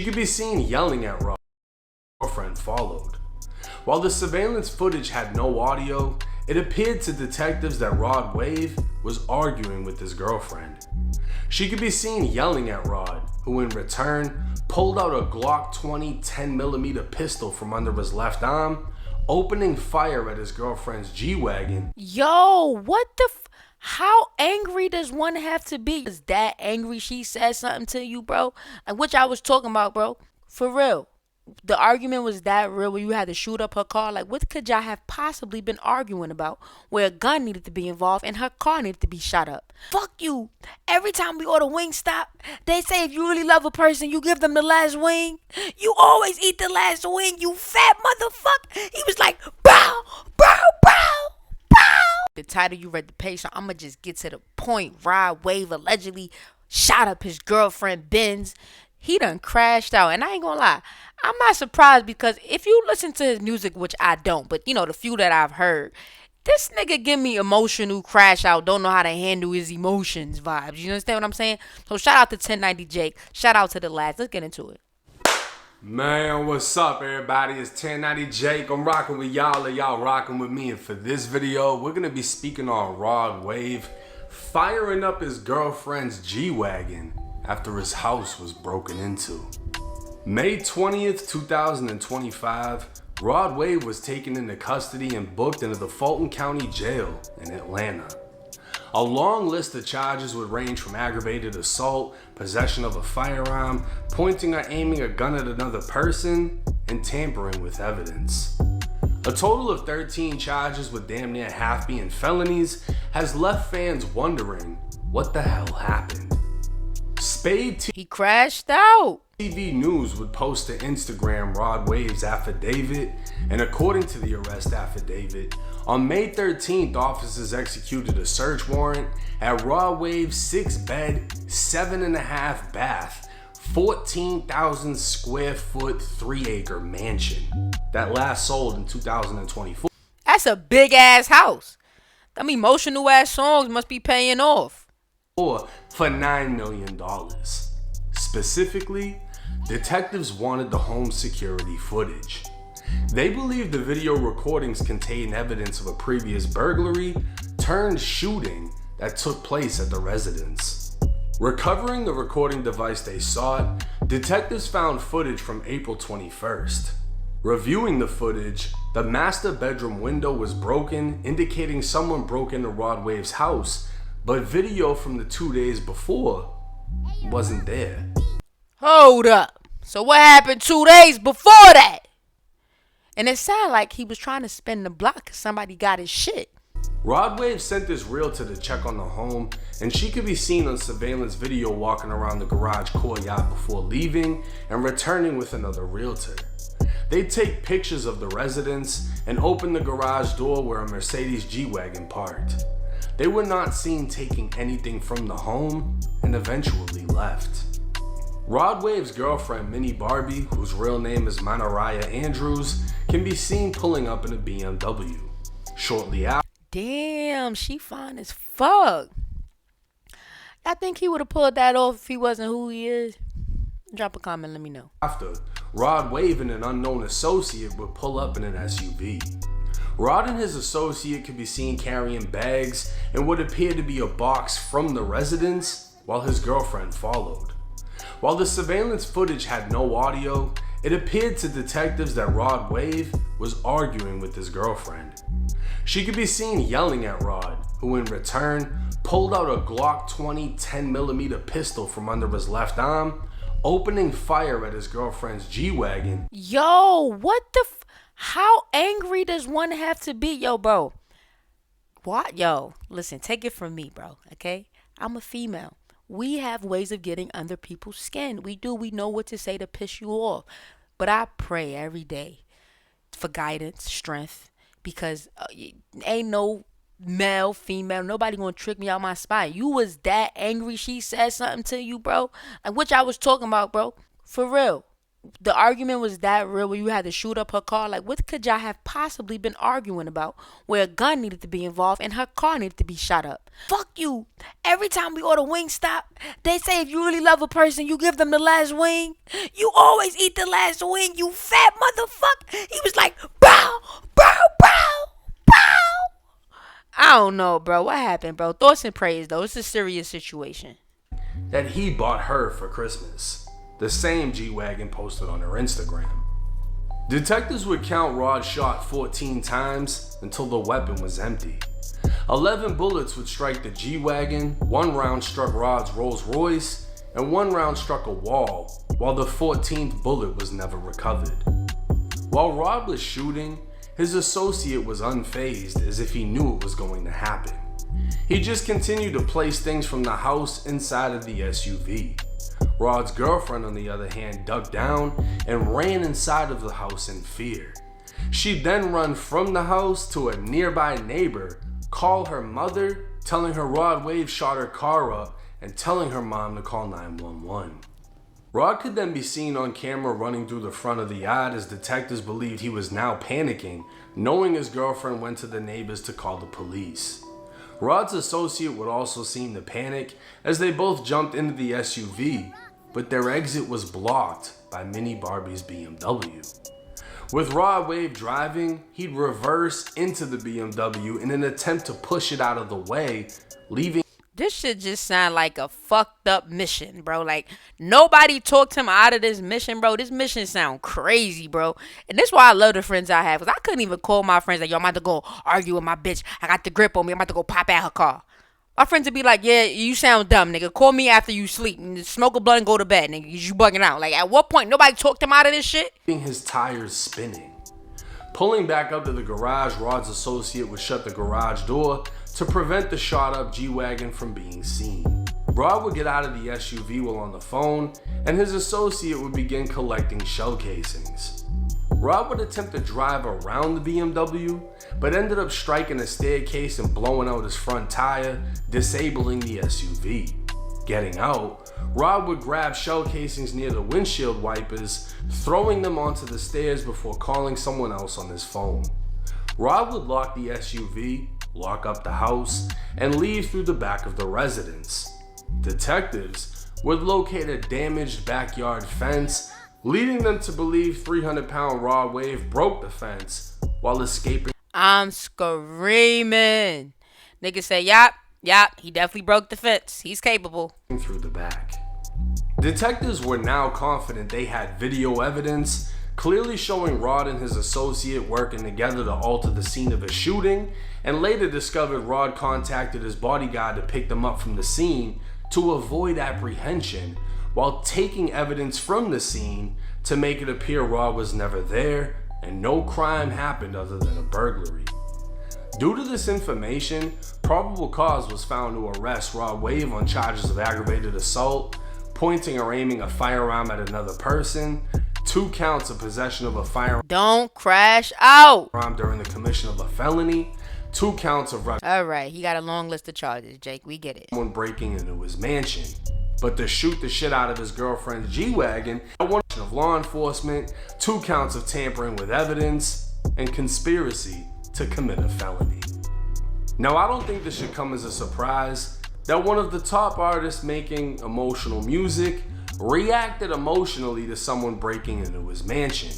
She could be seen yelling at Rod. Her girlfriend followed. While the surveillance footage had no audio, it appeared to detectives that Rod Wave was arguing with his girlfriend. She could be seen yelling at Rod, who in return pulled out a Glock 20 10mm pistol from under his left arm, opening fire at his girlfriend's G-Wagon. Yo, what the how angry does one have to be? Is that angry she said something to you, bro? Like, which I was talking about, bro. For real. The argument was that real where you had to shoot up her car? Like, what could y'all have possibly been arguing about where a gun needed to be involved and her car needed to be shot up? Fuck you. Every time we order Wingstop, they say if you really love a person, you give them the last wing. You always eat the last wing, you fat motherfucker. He was like, bow, bow, bow, bow. The title you read the page, so I'ma just get to the point. Rod Wave allegedly shot up his girlfriend Benz. He done crashed out. And I ain't gonna lie, I'm not surprised because if you listen to his music, which I don't, but you know, the few that I've heard, this nigga give me emotional crash out, don't know how to handle his emotions vibes. You understand what I'm saying? So shout out to 1090 Jake. Shout out to the lads. Let's get into it. Man, what's up everybody? It's 1090 Jake. I'm rocking with y'all and y'all rocking with me. And for this video, we're gonna be speaking on Rod Wave firing up his girlfriend's G-Wagon after his house was broken into. May 20th, 2025, Rod Wave was taken into custody and booked into the Fulton County Jail in Atlanta. A long list of charges would range from aggravated assault, possession of a firearm, pointing or aiming a gun at another person, and tampering with evidence. A total of 13 charges, with damn near half being felonies, has left fans wondering what the hell happened. He crashed out. TV News would post to Instagram Rod Wave's affidavit, and according to the arrest affidavit, on May 13th, officers executed a search warrant at Rod Wave's 6-bed, 7.5 bath, 14,000 square foot, 3-acre mansion that last sold in 2024. That's a big ass house. Them emotional ass songs must be paying off. For $9 million. Specifically, detectives wanted the home security footage. They believed the video recordings contained evidence of a previous burglary turned shooting that took place at the residence. Recovering the recording device they sought, detectives found footage from April 21st. Reviewing the footage, the master bedroom window was broken, indicating someone broke into Rod Wave's house, but video from the 2 days before wasn't there. Hold up. So what happened 2 days before that? And it sounded like he was trying to spin the block because somebody got his shit. Rod Wave sent his realtor to check on the home, and she could be seen on surveillance video walking around the garage courtyard before leaving and returning with another realtor. They take pictures of the residence and open the garage door where a Mercedes G-Wagon parked. They were not seen taking anything from the home and eventually left. Rod Wave's girlfriend, Minnie Barbie, whose real name is Manariah Andrews, can be seen pulling up in a BMW. Shortly after, damn, she fine as fuck. I think he would have pulled that off if he wasn't who he is. Drop a comment, let me know. After, Rod Wave and an unknown associate would pull up in an SUV. Rod and his associate could be seen carrying bags and what appeared to be a box from the residence, while his girlfriend followed. While the surveillance footage had no audio, it appeared to detectives that Rod Wave was arguing with his girlfriend. She could be seen yelling at Rod, who in return pulled out a Glock 20 10mm pistol from under his left arm, opening fire at his girlfriend's G-Wagon. Yo, what the how angry does one have to be? Yo, bro. What? Yo, listen, take it from me, bro, okay? I'm a female. We have ways of getting under people's skin. We do. We know what to say to piss you off. But I pray every day for guidance, strength, because ain't no male, female, nobody gonna trick me out my spot. You was that angry she said something to you, bro? Like, which I was talking about, bro. For real. The argument was that real where you had to shoot up her car? Like, what could y'all have possibly been arguing about where a gun needed to be involved and her car needed to be shot up? Fuck you. Every time we order Wingstop, they say if you really love a person, you give them the last wing. You always eat the last wing, you fat motherfucker. He was like, bow, bow, bow, bow. I don't know, bro. What happened, bro? Thoughts and prayers, though. It's a serious situation. That he bought her for Christmas. The same G-Wagon posted on her Instagram. Detectives would count Rod's shot 14 times until the weapon was empty. 11 bullets would strike the G-Wagon, 1 round struck Rod's Rolls Royce, and 1 round struck a wall, while the 14th bullet was never recovered. While Rod was shooting, his associate was unfazed, as if he knew it was going to happen. He just continued to place things from the house inside of the SUV. Rod's girlfriend, on the other hand, ducked down and ran inside of the house in fear. She'd then run from the house to a nearby neighbor, call her mother, telling her Rod Wave shot her car up, and telling her mom to call 911. Rod could then be seen on camera running through the front of the yard as detectives believed he was now panicking, knowing his girlfriend went to the neighbors to call the police. Rod's associate would also seem to panic as they both jumped into the SUV, but their exit was blocked by Mini Barbie's BMW. With Rod Wave driving, he'd reverse into the BMW in an attempt to push it out of the way, leaving. This shit just sound like a fucked up mission, bro. Like, nobody talked him out of this mission, bro. This mission sound crazy, bro. And this is why I love the friends I have. Because I couldn't even call my friends like, yo, I'm about to go argue with my bitch. I got the grip on me. I'm about to go pop at her car. My friends would be like, yeah, you sound dumb, nigga. Call me after you sleep. Smoke a blunt and go to bed, nigga. You bugging out. Like, at what point? Nobody talked him out of this shit? His tires spinning. Pulling back up to the garage, Rod's associate would shut the garage door to prevent the shot up G-Wagon from being seen. Rod would get out of the SUV while on the phone, and his associate would begin collecting shell casings. Rod would attempt to drive around the BMW, but ended up striking a staircase and blowing out his front tire, disabling the SUV. Getting out, Rod would grab shell casings near the windshield wipers, throwing them onto the stairs before calling someone else on his phone. Rod would lock the SUV, lock up the house, and leave through the back of the residence. Detectives would locate a damaged backyard fence, leading them to believe 300-pound Rod Wave broke the fence while escaping. I'm screaming. Niggas say, yup, he definitely broke the fence. He's capable. Through the back. Detectives were now confident they had video evidence clearly showing Rod and his associate working together to alter the scene of a shooting, and later discovered Rod contacted his bodyguard to pick them up from the scene to avoid apprehension, while taking evidence from the scene to make it appear Rod was never there and no crime happened other than a burglary. Due to this information, probable cause was found to arrest Rod Wave on charges of aggravated assault, pointing or aiming a firearm at another person, 2 counts of possession of a firearm. Don't crash out. During the commission of a felony, 2 counts of Alright, he got a long list of charges, Jake. We get it. someone breaking into his mansion. But to shoot the shit out of his girlfriend's G-Wagon, 1 of law enforcement, 2 counts of tampering with evidence, and conspiracy to commit a felony. Now, I don't think this should come as a surprise that one of the top artists making emotional music reacted emotionally to someone breaking into his mansion.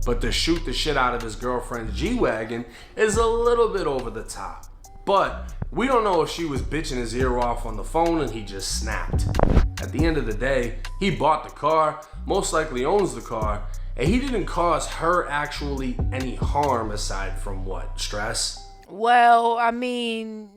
But to shoot the shit out of his girlfriend's G-Wagon is a little bit over the top. But we don't know if she was bitching his ear off on the phone and he just snapped. At the end of the day, he bought the car, most likely owns the car, and he didn't cause her actually any harm aside from what, stress? Well, I mean,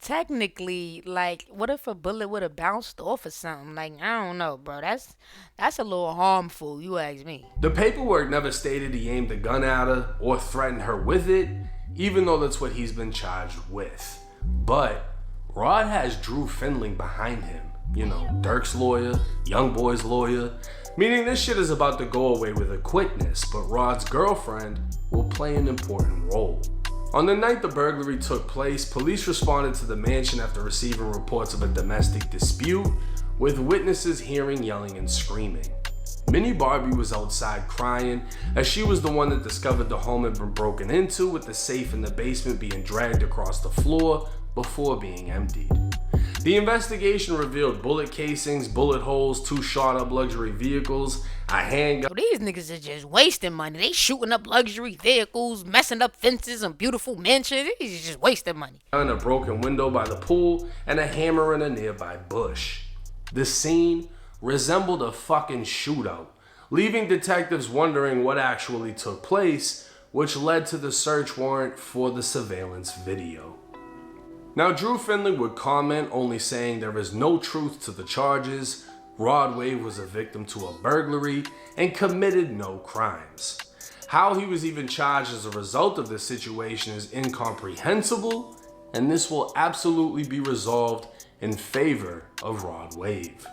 technically, like, what if a bullet would have bounced off or something? Like, I don't know, bro. That's a little harmful, you ask me. The paperwork never stated he aimed a gun at her or threatened her with it, even though that's what he's been charged with. But Rod has Drew Findling behind him. You know, Dirk's lawyer, Young Boy's lawyer, meaning this shit is about to go away with a quickness, but Rod's girlfriend will play an important role. On the night the burglary took place, police responded to the mansion after receiving reports of a domestic dispute, with witnesses hearing yelling and screaming. Minnie Barbie was outside crying as she was the one that discovered the home had been broken into, with the safe in the basement being dragged across the floor before being emptied. The investigation revealed bullet casings, bullet holes, 2 shot up luxury vehicles, a handgun. These niggas are just wasting money. They shooting up luxury vehicles, messing up fences and beautiful mansions. These just wasting money. A broken window by the pool, and a hammer in a nearby bush. The scene resembled a fucking shootout, leaving detectives wondering what actually took place, which led to the search warrant for the surveillance video. Now, Drew Finley would comment, only saying there is no truth to the charges. Rod Wave was a victim to a burglary and committed no crimes. How he was even charged as a result of this situation is incomprehensible, and this will absolutely be resolved in favor of Rod Wave.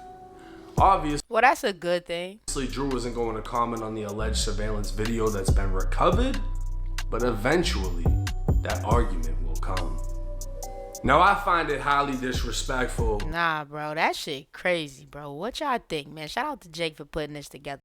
Obviously, well, that's a good thing. Drew isn't going to comment on the alleged surveillance video that's been recovered, but eventually that argument will come. Now, I find it highly disrespectful. Nah, bro, that shit crazy, bro. What y'all think, man? Shout out to Jake for putting this together.